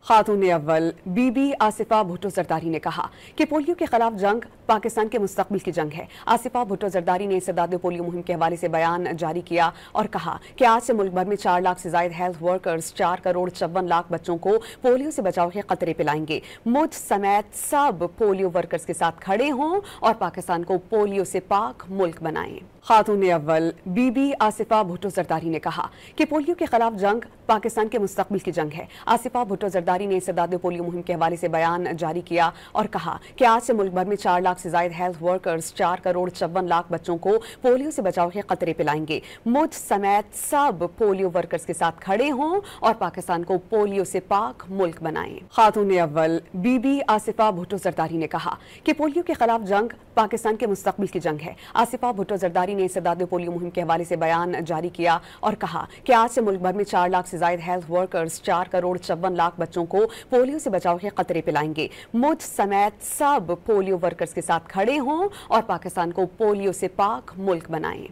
खातून अव्वल बीबी आसिफा भुट्टो जरदारी ने कहा कि पोलियो के खिलाफ जंग पाकिस्तान के मुस्तकबिल की जंग है। आसिफा भुट्टो जरदारी ने इंसदाद पोलियो मुहिम के हवाले से बयान जारी किया और कहा कि आज से मुल्क भर में 4 लाख से ज्यादा हेल्थ वर्कर्स 4 करोड़ 54 लाख बच्चों को पोलियो से बचाव के खतरे पिलाएंगे। मुझ समेत सब पोलियो वर्कर्स के साथ खड़े हों और पाकिस्तान को पोलियो से पाक मुल्क बनाएं। खातून अव्वल बीबी आसिफा भुट्टो जरदारी ने कहा कि पोलियो के खिलाफ जंग पाकिस्तान के मुस्तकबिल की जंग है। आसिफा भुट्टो जरदारी ने इंसदाद पोलियो मुहिम के हवाले से बयान जारी किया और कहा कि आज से मुल्क भर में 4 लाख से ज्यादा हेल्थ वर्कर्स 4 करोड़ 54 लाख बच्चों को पोलियो से बचाव के खतरे पिलाएंगे। मुझ समेत सब पोलियो वर्कर्स के साथ खड़े हों और पाकिस्तान को पोलियो से पाक मुल्क बनाएं। खातून अव्वल बीबी आसिफा भुट्टो जरदारी ने कहा कि पोलियो के खिलाफ जंग पाकिस्तान के मुस्तकबिल की जंग है। आसिफा भुट्टो जरदारी ने इंसदाद पोलियो मुहिम के हवाले से बयान जारी किया और कहा कि आज से मुल्क भर में 4 लाख से ज्यादा हेल्थ वर्कर्स 4 करोड़ 54 लाख बच्चों को पोलियो से बचाव के खतरे पिलाएंगे। मुझ समेत सब पोलियो वर्कर्स के साथ खड़े हों और पाकिस्तान को पोलियो से पाक मुल्क बनाएं।